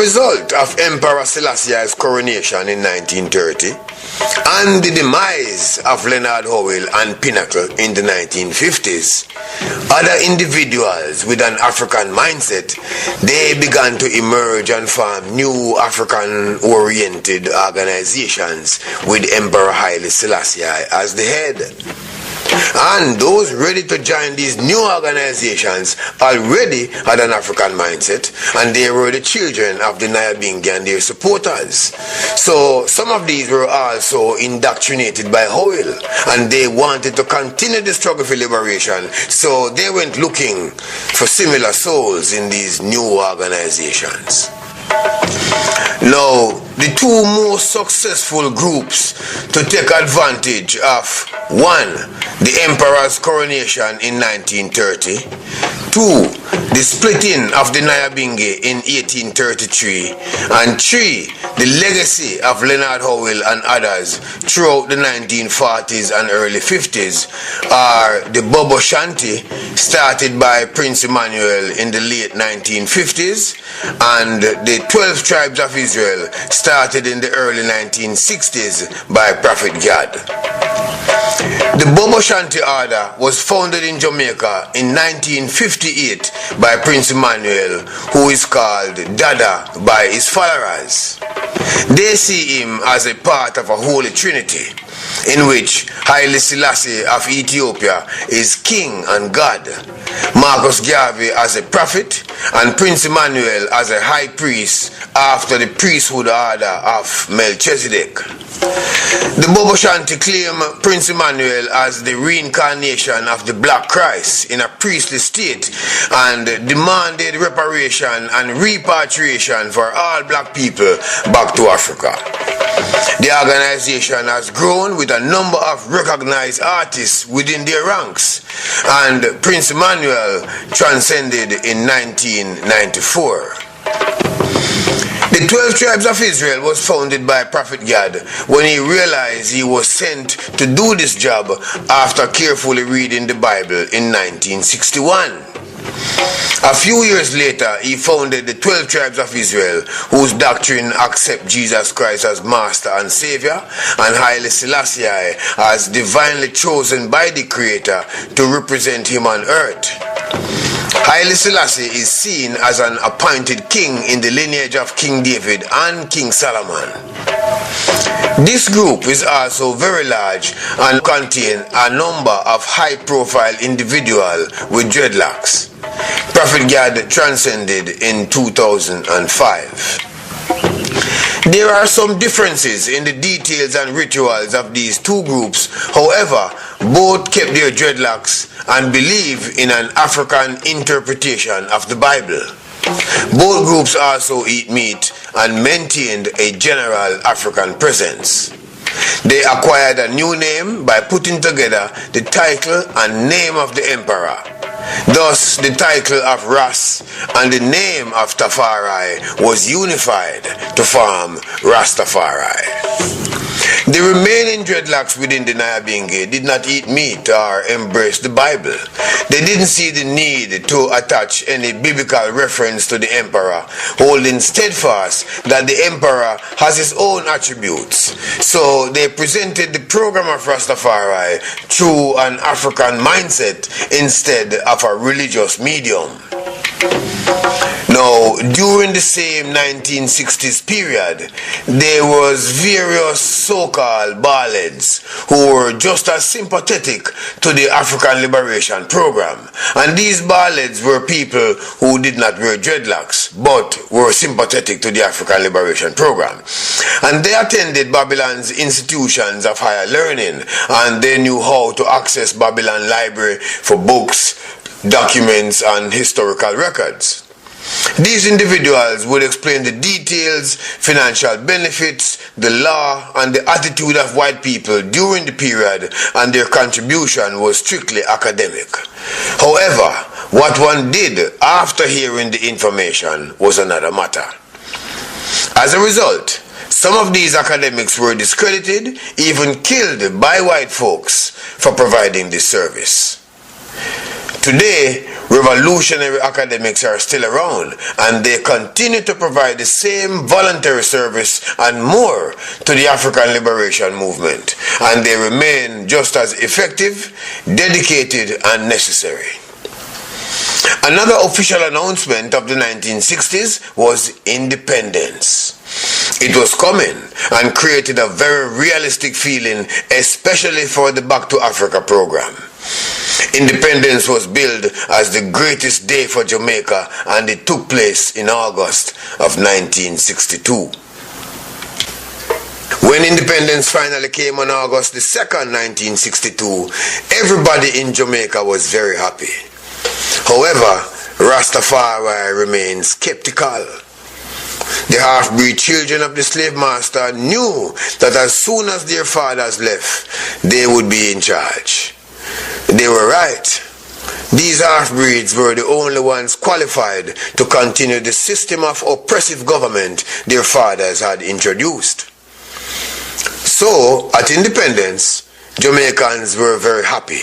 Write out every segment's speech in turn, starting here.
result of Emperor Selassie's coronation in 1930 and the demise of Leonard Howell and Pinnacle in the 1950s, other individuals with an African mindset, they began to emerge and form new African-oriented organizations with Emperor Haile Selassie as the head. And those ready to join these new organizations already had an African mindset, and they were the children of the Nyabingi and their supporters. So some of these were also indoctrinated by Howell, and they wanted to continue the struggle for liberation, so they went looking for similar souls in these new organizations. Now, the two most successful groups to take advantage of: 1, the emperor's coronation in 1930, 2, the splitting of the Nyabingi in 1833, and 3, the legacy of Leonard Howell and others throughout the 1940s and early 50s are the Bobo Shanty, started by Prince Emmanuel in the late 1950s, and the 12 tribes of Israel, started in the early 1960s by Prophet Gad. The Bobo Shanty order was founded in Jamaica in 1958 by Prince Emmanuel, who is called Dada by his followers. They see him as a part of a holy trinity, in which Haile Selassie of Ethiopia is king and God, Marcus Garvey as a prophet, and Prince Emmanuel as a high priest after the priesthood order of Melchizedek. The Bobo Shanty claim Prince Emmanuel as the reincarnation of the Black Christ in a priestly state, and demanded reparation and repatriation for all black people back to Africa. The organization has grown with a number of recognized artists within their ranks, and Prince Emmanuel transcended in 1994. The 12 tribes of Israel was founded by Prophet Gad when he realized he was sent to do this job after carefully reading the Bible in 1961. A few years later, he founded the 12 tribes of Israel, whose doctrine accept Jesus Christ as Master and Savior, and Haile Selassie as divinely chosen by the Creator to represent him on earth. Haile Selassie is seen as an appointed king in the lineage of King David and King Solomon. This group is also very large and contains a number of high-profile individuals with dreadlocks. Prophet Gad transcended in 2005. There are some differences in the details and rituals of these two groups. However, both kept their dreadlocks and believe in an African interpretation of the Bible. Both groups also eat meat and maintained a general African presence. They acquired a new name by putting together the title and name of the emperor. Thus, the title of Ras and the name of Tafari was unified to form Rastafari. The remaining dreadlocks within the Nyabingi did not eat meat or embrace the Bible. They didn't see the need to attach any biblical reference to the emperor, holding steadfast that the emperor has his own attributes. So they presented the program of Rastafari through an African mindset instead of a religious medium. Now, during the same 1960s period, there was various so-called ballets who were just as sympathetic to the African Liberation Program. And these ballets were people who did not wear dreadlocks, but were sympathetic to the African Liberation Program. And they attended Babylon's institutions of higher learning, and they knew how to access Babylon Library for books, documents, and historical records. These individuals would explain the details, financial benefits, the law, and the attitude of white people during the period, and their contribution was strictly academic. However, what one did after hearing the information was another matter. As a result, some of these academics were discredited, even killed by white folks for providing this service. Today, revolutionary academics are still around, and they continue to provide the same voluntary service and more to the African liberation movement, and they remain just as effective, dedicated, and necessary. Another official announcement of the 1960s was independence. It was coming and created a very realistic feeling, especially for the Back to Africa program. Independence was billed as the greatest day for Jamaica, and it took place in August of 1962. When independence finally came on August the 2nd, 1962, everybody in Jamaica was very happy. However, Rastafari remained skeptical. The half-breed children of the slave master knew that as soon as their fathers left, they would be in charge. They were right. These half-breeds were the only ones qualified to continue the system of oppressive government their fathers had introduced. So, at independence, Jamaicans were very happy.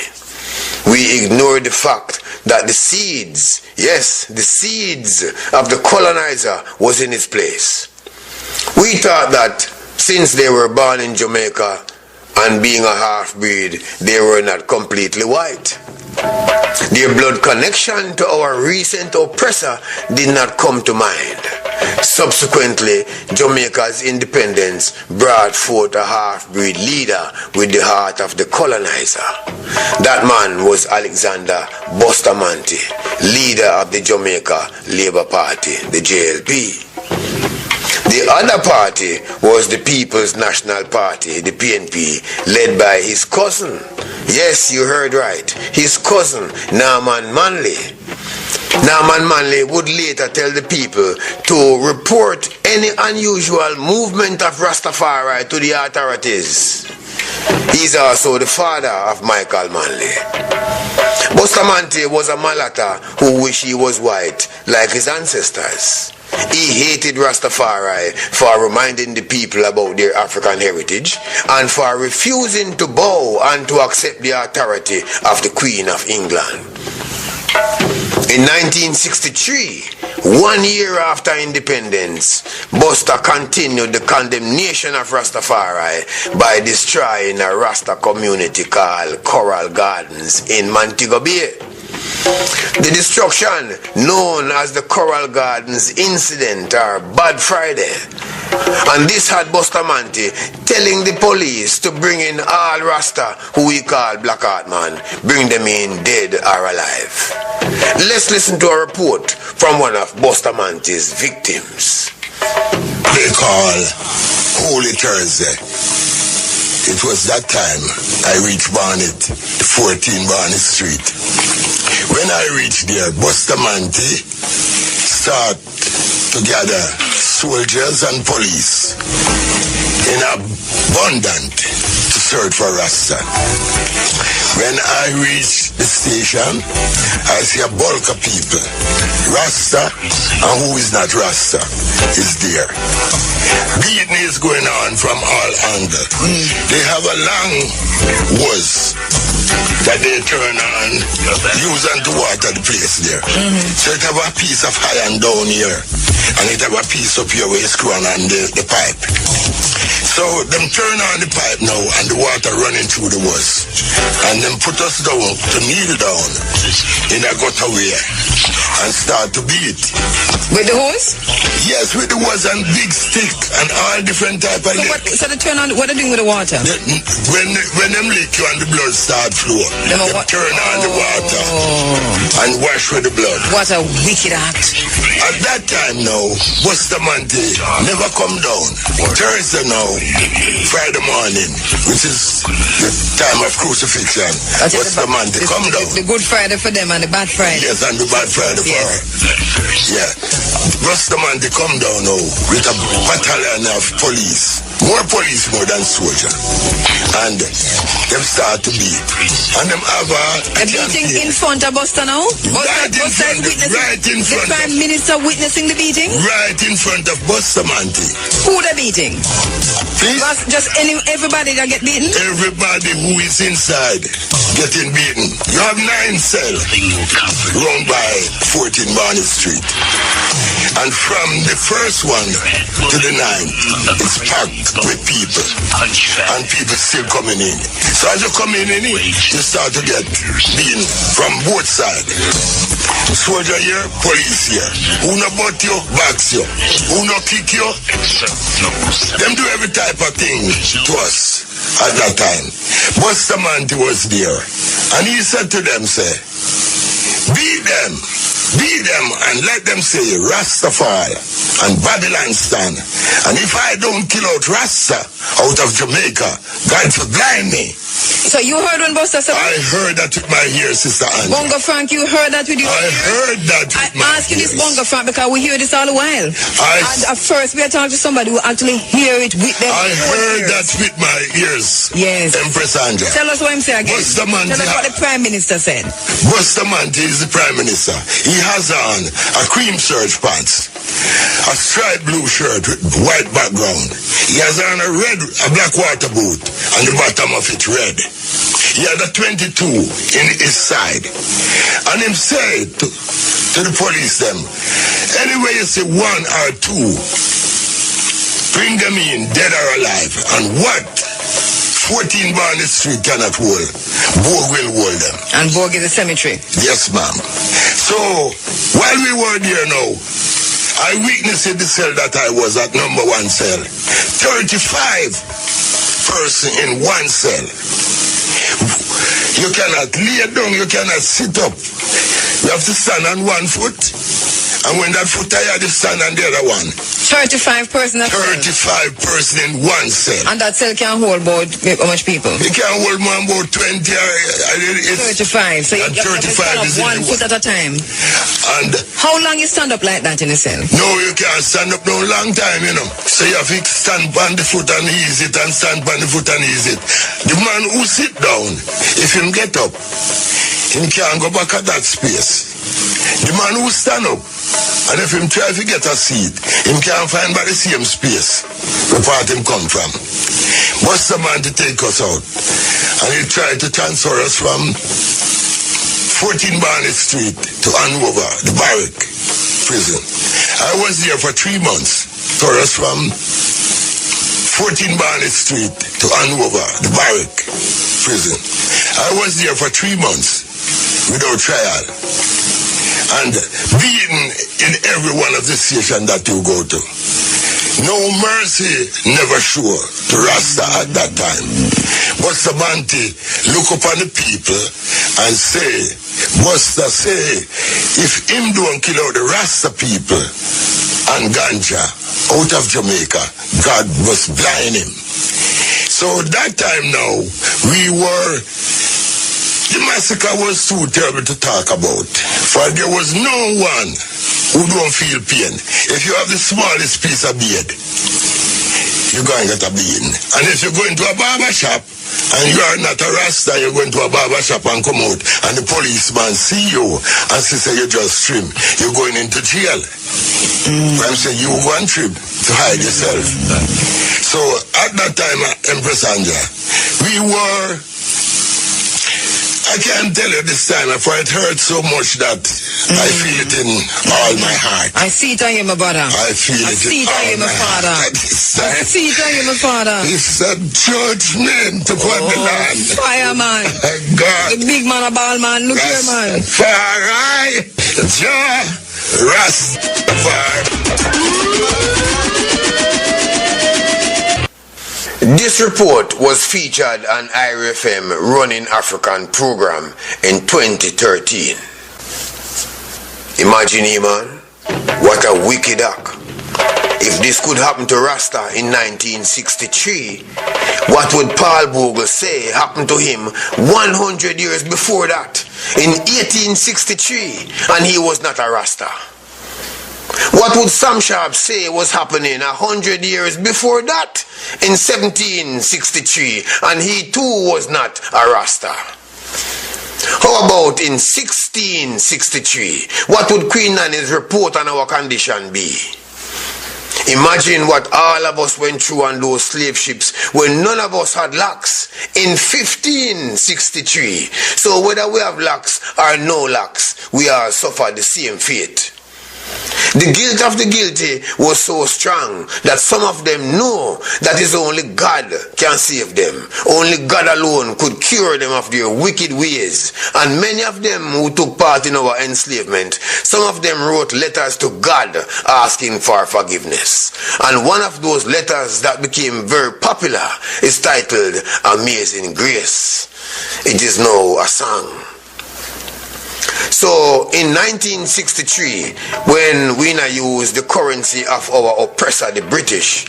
We ignored the fact that the seeds, yes, the seeds of the colonizer was in its place. We thought that since they were born in Jamaica and being a half-breed, they were not completely white. Their blood connection to our recent oppressor did not come to mind. Subsequently, Jamaica's independence brought forth a half-breed leader with the heart of the colonizer. That man was Alexander Bustamante, leader of the Jamaica Labour Party, the JLP. The other party was the People's National Party, the PNP, led by his cousin. Yes, you heard right. His cousin, Norman Manley. Norman Manley would later tell the people to report any unusual movement of Rastafari to the authorities. He's also the father of Michael Manley. Bustamante was a mulatta who wished he was white like his ancestors. He hated Rastafari for reminding the people about their African heritage and for refusing to bow and to accept the authority of the Queen of England. In 1963, 1 year after independence, Buster continued the condemnation of Rastafari by destroying a Rasta community called Coral Gardens in Montego Bay. The destruction, known as the Coral Gardens Incident or Bad Friday, and this had Bustamante telling the police to bring in all Rasta who we call Black Heart Man, bring them in dead or alive. Let's listen to a report from one of Bustamante's victims. They call Holy Thursday. It was that time I reached Barnet, 14 Barnet Street. When I reached there, Bustamante start to gather soldiers and police in abundance to search for Rasta. When I reached the station, I see a bulk of people. Rasta and who is not Rasta is there. Beating is going on from all angles. They have a long hose that they turn on, use and to water the place there. So it have a piece of iron down here, and it have a piece up here where you screw on the pipe. So them turn on the pipe now, and the water running through the hose. And them put us down to kneel down in a gutter way and start to beat. With the hose? Yes, with the hose and big stick and all different type of... So they turn on, what are they doing with the water? When them lick you and the blood start flow, they turn on the water and wash with the blood. What a wicked act. At that time now, Bustamante never come down. Thursday now, Friday morning, which is the time of crucifixion, Bustamante come down. The Good Friday for them and the Bad Friday. Yes, and the Bad Friday for her. Yeah. Bustamante come down now with a battalion of police more police more than soldier. And them start to beat. And them have a beating in front of Buster now? Right in front. The Prime Minister witnessing the beating? Right in front of Buster Manty. Who the beating? Please? Just everybody that get beaten? Everybody who is inside getting beaten. You have 9 cells round by 14 Barney Street. And from the first one to the 9, it's packed with people. And people still coming in. So as you come in, you start to get beaten from both sides. Soldier here, police here. Who no butt you, box you. Who no kick you. Them do every type of thing to us at that time. Buster Manty was there. And he said to them, say, beat them, and let them say Rastafari and Babylon stand. And if I don't kill out Rasta out of Jamaica, God will blind me. So you heard when Buster said that? I heard that with my ears, Sister Angela. Bongo Frank, you heard that with your I ears? heard that with my I ask you this, Bongo Frank, because we hear this all the while. And at first we are talking to somebody who actually hear it with them. I heard that with my ears. Yes. Empress Angela. Tell us what him say again. Buster Manty. Tell us what the Prime Minister said. Buster Manty is the Prime Minister. He has on a cream serge pants, a striped blue shirt with white background. He has on a black water boot, and the bottom of it red. He had a 22 in his side. And him say to the police them, anyway you see 1 or 2, bring them in, dead or alive. And what 14 Barney Street cannot hold, Borg will hold them. And Borg is a cemetery. Yes, ma'am. So, while we were there now, I witnessed the cell that I was at, number 1 cell. 35 person in 1 cell. You cannot lay down, you cannot sit up. You have to stand on 1 foot. And when that foot tired, you stand on the other one. 35 person. 35 person in 1 cell. And that cell can hold about how much people? It can hold more about 20 or 35. So you have to stand up 1 foot at a time. And how long you stand up like that in a cell? No, you can't stand up no long time, you know. So you have to stand on the foot and ease it, and stand on the foot and ease it. The man who sit down, if him get up, him can't go back at that space. The man who stand up, and if him try to get a seat, him can't find by the same space the part him come from. Buster Manty take us out, and he tried to transfer us from 14 Barney Street to Hanover, the barrack prison. I was there for 3 months. Tore us from 14 Barney Street to Hanover, the barrack prison. I was there for 3 months without trial. And being in every one of the stations that you go to. No mercy never sure to Rasta at that time. Buster Manty look upon the people and say, Buster say, if him don't kill out the Rasta people and ganja out of Jamaica, God must blind him. So that time now, the massacre was too terrible to talk about. For there was no one who don't feel pain. If you have the smallest piece of beard, you're going to get a beating. And if you go into a barber shop and you are not a Rasta, you go into a barber shop and come out and the policeman see you and say you just trim, you're going into jail. I'm saying you go and trim to hide yourself. So at that time, Empress Angela, we were, I can't tell you this time, for it hurts so much that I feel it in all my heart. I see it on you, my brother. I feel it in all my heart. I see it on you, my father. It's a judgment upon the land. Fireman. God. The big man, a ball man. Look here, man. Rastafari. This report was featured on IRFM Running African program in 2013. Imagine him, man. What a wicked act. If this could happen to Rasta in 1963, what would Paul Bogle say happened to him 100 years before that, in 1863, and he was not a Rasta? What would Sam Sharp say was happening 100 years before that, in 1763, and he too was not a Rasta? How about in 1663? What would Queen Nanny's report on our condition be? Imagine what all of us went through on those slave ships when none of us had locks in 1563. So whether we have locks or no locks, we all suffer the same fate. The guilt of the guilty was so strong that some of them know that it's only God can save them. Only God alone could cure them of their wicked ways. And many of them who took part in our enslavement, some of them wrote letters to God asking for forgiveness. And one of those letters that became very popular is titled Amazing Grace. It is now a song. So in 1963, when we used the currency of our oppressor, the British,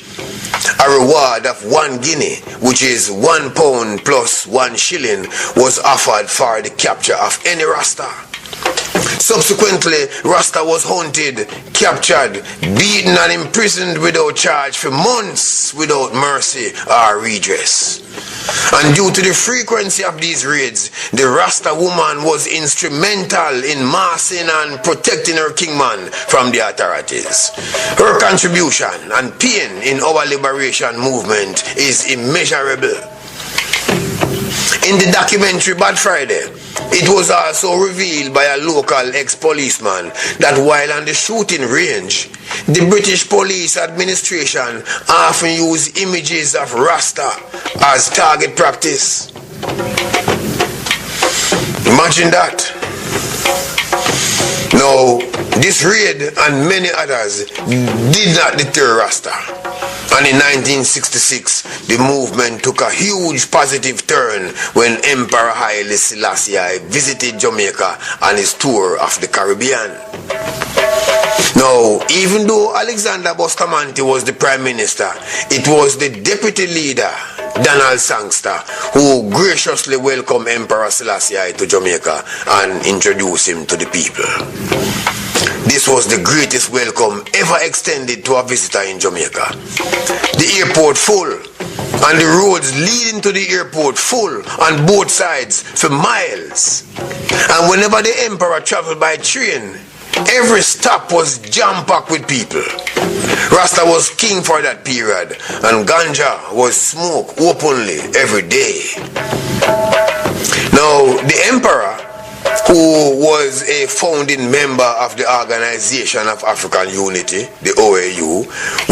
a reward of 1 guinea, which is £1 plus 1 shilling, was offered for the capture of any Rasta. Subsequently, Rasta was hunted, captured, beaten and imprisoned without charge for months without mercy or redress. And due to the frequency of these raids, the Rasta woman was instrumental in massing and protecting her kingman from the authorities. Her contribution and pain in our liberation movement is immeasurable. In the documentary Bad Friday, it was also revealed by a local ex-policeman that while on the shooting range, the British police administration often used images of Rasta as target practice. Imagine that. Now, this raid and many others did not deter Rasta. And in 1966, the movement took a huge positive turn when Emperor Haile Selassie visited Jamaica on his tour of the Caribbean. Now, even though Alexander Bustamante was the Prime Minister, it was the Deputy Leader, Donald Sangster, who graciously welcomed Emperor Selassie to Jamaica and introduced him to the people. This was the greatest welcome ever extended to a visitor in Jamaica. The airport full, and the roads leading to the airport full on both sides for miles. And whenever the emperor traveled by train, every stop was jam-packed with people. Rasta was king for that period, and ganja was smoked openly every day. Now, the emperor, who was a founding member of the Organization of African Unity, the OAU,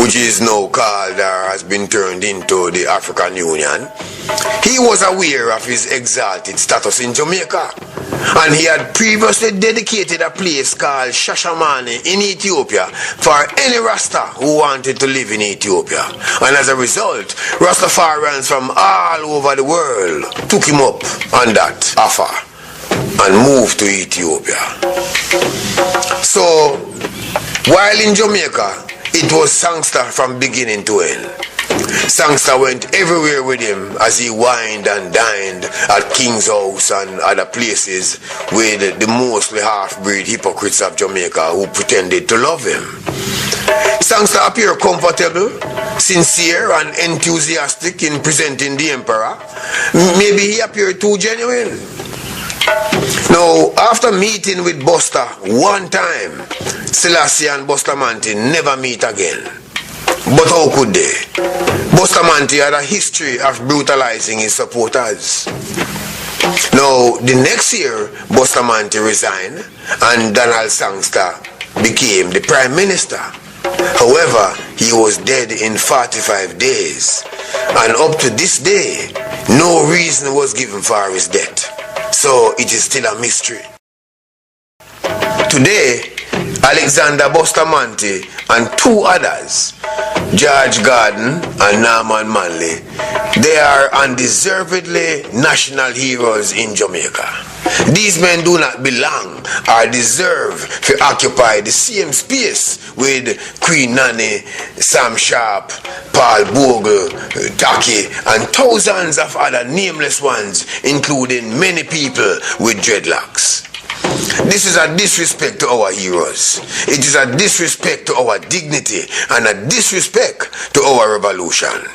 which is now called or has been turned into the African Union, he was aware of his exalted status in Jamaica, and he had previously dedicated a place called Shashamane in Ethiopia for any Rasta who wanted to live in Ethiopia. And as a result, Rastafarians from all over the world took him up on that offer and moved to Ethiopia. So, while in Jamaica, it was Sangster from beginning to end. Sangster went everywhere with him as he wined and dined at King's House and other places with the mostly half-breed hypocrites of Jamaica who pretended to love him. Sangster appeared comfortable, sincere and enthusiastic in presenting the emperor. Maybe he appeared too genuine. Now, after meeting with Buster one time, Selassie and Bustamante never meet again. But how could they? Bustamante had a history of brutalizing his supporters. Now, the next year, Bustamante resigned and Donald Sangster became the Prime Minister. However, he was dead in 45 days. And up to this day, no reason was given for his death. So it is still a mystery. Today, Alexander Bustamante and two others, George Gordon and Norman Manley, they are undeservedly national heroes in Jamaica. These men do not belong or deserve to occupy the same space with Queen Nanny, Sam Sharp, Paul Bogle, Taki, and thousands of other nameless ones, including many people with dreadlocks. This is a disrespect to our heroes. It is a disrespect to our dignity and a disrespect to our revolution.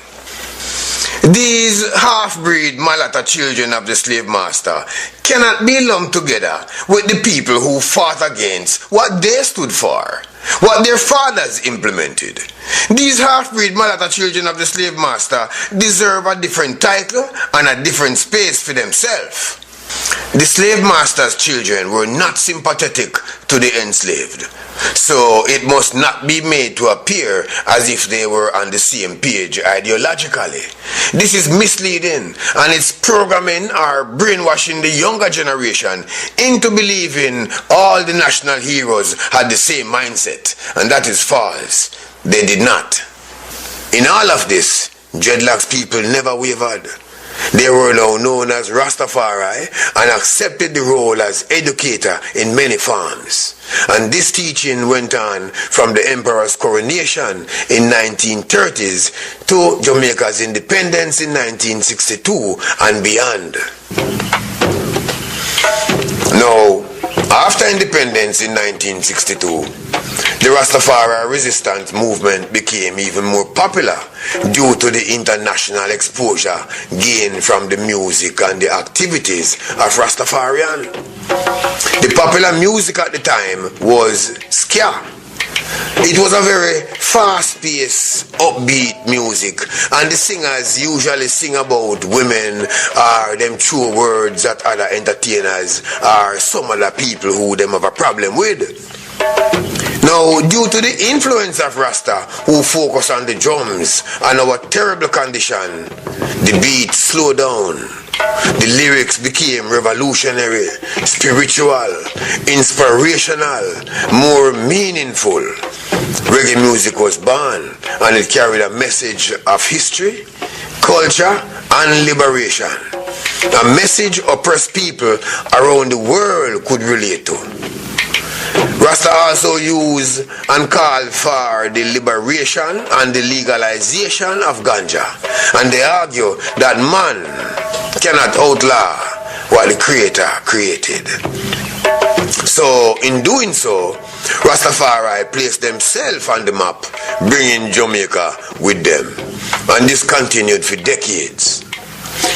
These half-breed Malata children of the slave master cannot be lumped together with the people who fought against what they stood for, what their fathers implemented. These half-breed Malata children of the slave master deserve a different title and a different space for themselves. The slave master's children were not sympathetic to the enslaved, so it must not be made to appear as if they were on the same page ideologically. This is misleading, and it's programming or brainwashing the younger generation into believing all the national heroes had the same mindset, and that is false. They did not. In all of this, dreadlocks people never wavered. They were now known as Rastafari and accepted the role as educator in many forms. And this teaching went on from the emperor's coronation in 1930s to Jamaica's independence in 1962 and beyond. Now, after independence in 1962, the Rastafari resistance movement became even more popular due to the international exposure gained from the music and the activities of Rastafarian. The popular music at the time was ska. It was a very fast-paced, upbeat music, and the singers usually sing about women or them true words at other entertainers or some other people who them have a problem with. Now, due to the influence of Rasta, who focus on the drums and our terrible condition, the beat slowed down. The lyrics became revolutionary, spiritual, inspirational, more meaningful. Reggae music was born, and it carried a message of history, culture, and liberation. A message oppressed people around the world could relate to. Rasta also use and call for the liberation and the legalization of ganja, and they argue that man cannot outlaw what the Creator created. So, in doing so, Rastafari placed themselves on the map, bringing Jamaica with them, and this continued for decades.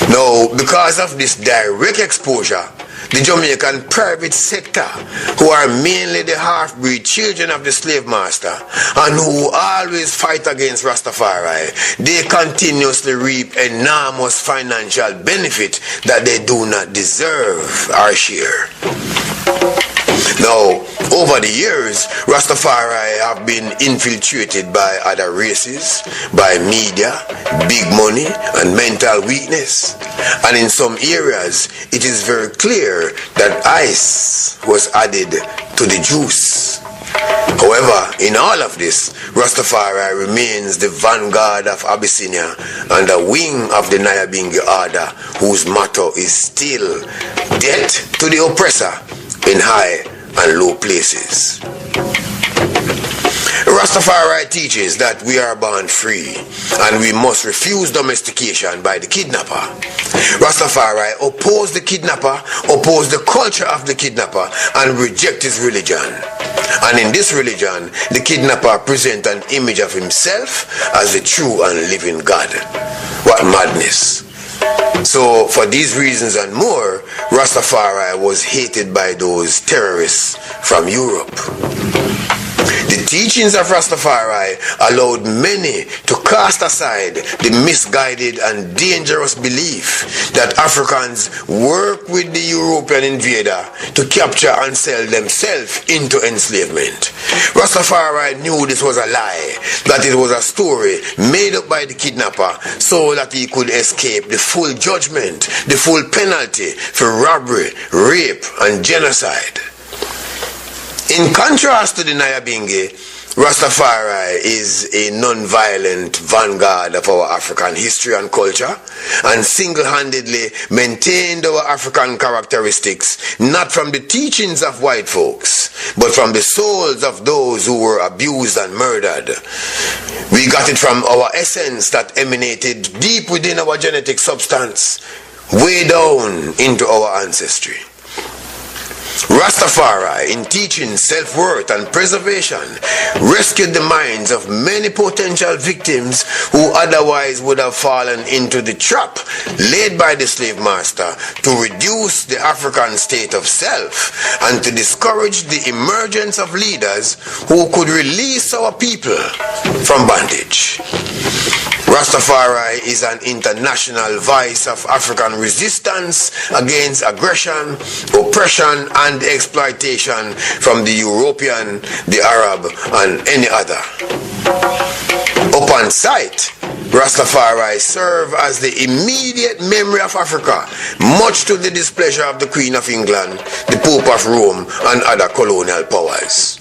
Now, because of this direct exposure, the Jamaican private sector, who are mainly the half-breed children of the slave master and who always fight against Rastafari, they continuously reap enormous financial benefit that they do not deserve or share. Now, over the years, Rastafari have been infiltrated by other races, by media, big money, and mental weakness. And in some areas, it is very clear that ice was added to the juice. However, in all of this, Rastafari remains the vanguard of Abyssinia and a wing of the Nyabingi order, whose motto is still death to the oppressor in high and low places. Rastafari teaches that we are born free and we must refuse domestication by the kidnapper. Rastafari oppose the kidnapper, oppose the culture of the kidnapper, and reject his religion. And in this religion, the kidnapper presents an image of himself as the true and living God. What madness! So, for these reasons and more, Rastafari was hated by those terrorists from Europe. The teachings of Rastafari allowed many to cast aside the misguided and dangerous belief that Africans work with the European invader to capture and sell themselves into enslavement. Rastafari knew this was a lie, that it was a story made up by the kidnapper so that he could escape the full judgment, the full penalty for robbery, rape, and genocide. In contrast to the Nyabingi, Rastafari is a non-violent vanguard of our African history and culture, and single-handedly maintained our African characteristics not from the teachings of white folks, but from the souls of those who were abused and murdered. We got it from our essence that emanated deep within our genetic substance, way down into our ancestry. Rastafari, in teaching self-worth and preservation, rescued the minds of many potential victims who otherwise would have fallen into the trap laid by the slave master to reduce the African state of self and to discourage the emergence of leaders who could release our people from bondage. Rastafari is an international voice of African resistance against aggression, oppression, and exploitation from the European, the Arab, and any other. Upon sight, Rastafari serve as the immediate memory of Africa, much to the displeasure of the Queen of England, the Pope of Rome, and other colonial powers.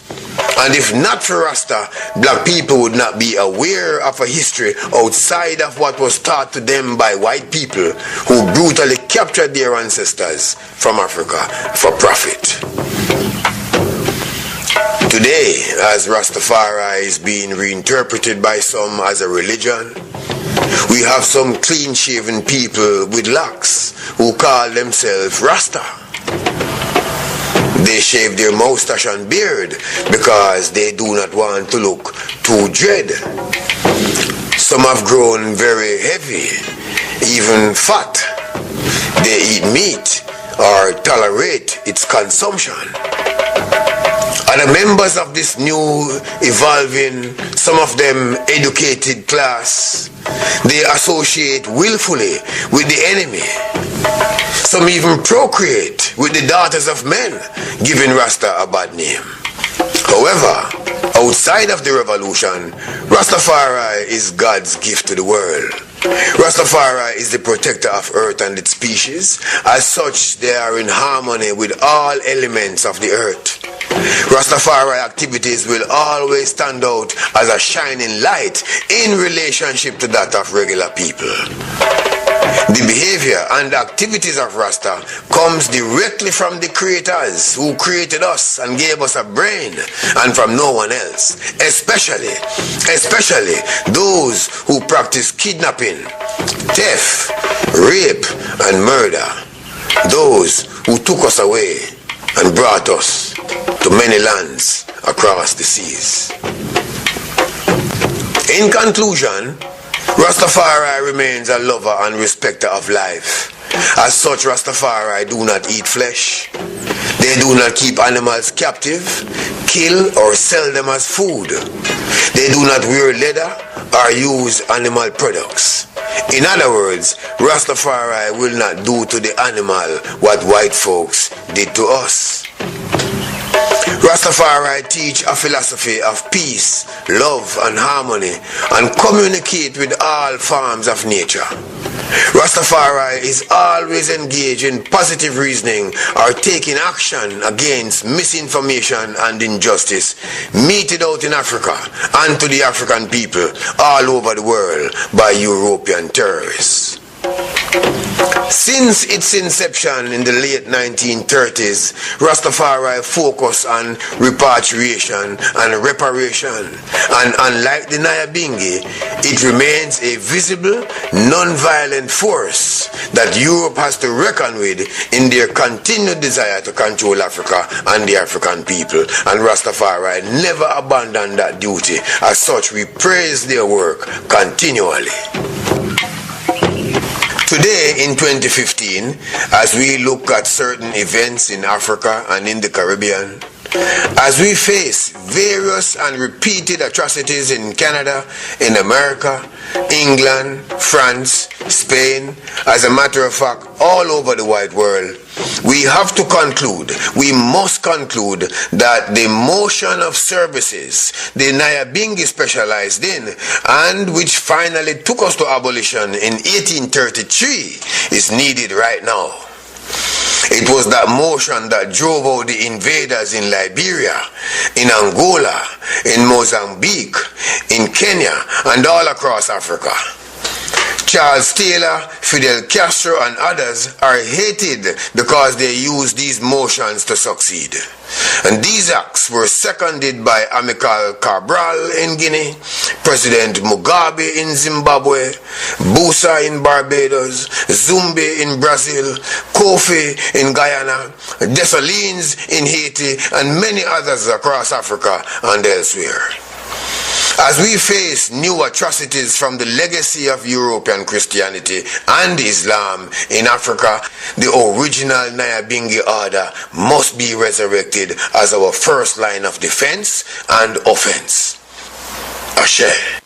And if not for Rasta, black people would not be aware of a history outside of what was taught to them by white people who brutally captured their ancestors from Africa for profit. Today, as Rastafari is being reinterpreted by some as a religion, we have some clean-shaven people with locks who call themselves Rasta. They shave their moustache and beard because they do not want to look too dread. Some have grown very heavy, even fat. They eat meat or tolerate its consumption. Other members of this new, evolving, some of them educated class, they associate willfully with the enemy. Some even procreate with the daughters of men, giving Rasta a bad name. However, outside of the revolution, Rastafari is God's gift to the world. Rastafari is the protector of earth and its species. As such, they are in harmony with all elements of the earth. Rastafari activities will always stand out as a shining light in relationship to that of regular people. The behavior and activities of Rasta comes directly from the creators who created us and gave us a brain, and from no one else, especially those who practice kidnapping, theft, rape, and murder, those who took us away and brought us to many lands across the seas. In conclusion, Rastafari remains a lover and respecter of life. As such, Rastafari do not eat flesh. They do not keep animals captive, kill or sell them as food. They do not wear leather or use animal products. In other words, Rastafari will not do to the animal what white folks did to us. Rastafari teach a philosophy of peace, love, and harmony, and communicate with all forms of nature. Rastafari is always engaged in positive reasoning or taking action against misinformation and injustice meted out in Africa and to the African people all over the world by European terrorists. Since its inception in the late 1930s, Rastafari focused on repatriation and reparation, and unlike the Nyabingi, it remains a visible, non-violent force that Europe has to reckon with in their continued desire to control Africa and the African people, and Rastafari never abandoned that duty. As such, we praise their work continually. Today, in 2015, as we look at certain events in Africa and in the Caribbean, as we face various and repeated atrocities in Canada, in America, England, France, Spain, as a matter of fact, all over the wide world, we have to conclude, we must conclude that the motion of services the Nyabingi specialized in and which finally took us to abolition in 1833 is needed right now. It was that motion that drove out the invaders in Liberia, in Angola, in Mozambique, in Kenya, and all across Africa. Charles Taylor, Fidel Castro, and others are hated because they use these motions to succeed. And these acts were seconded by Amilcar Cabral in Guinea, President Mugabe in Zimbabwe, Busa in Barbados, Zumbi in Brazil, Kofi in Guyana, Dessalines in Haiti, and many others across Africa and elsewhere. As we face new atrocities from the legacy of European Christianity and Islam in Africa, the original Nyabingi order must be resurrected as our first line of defense and offense. Ashe.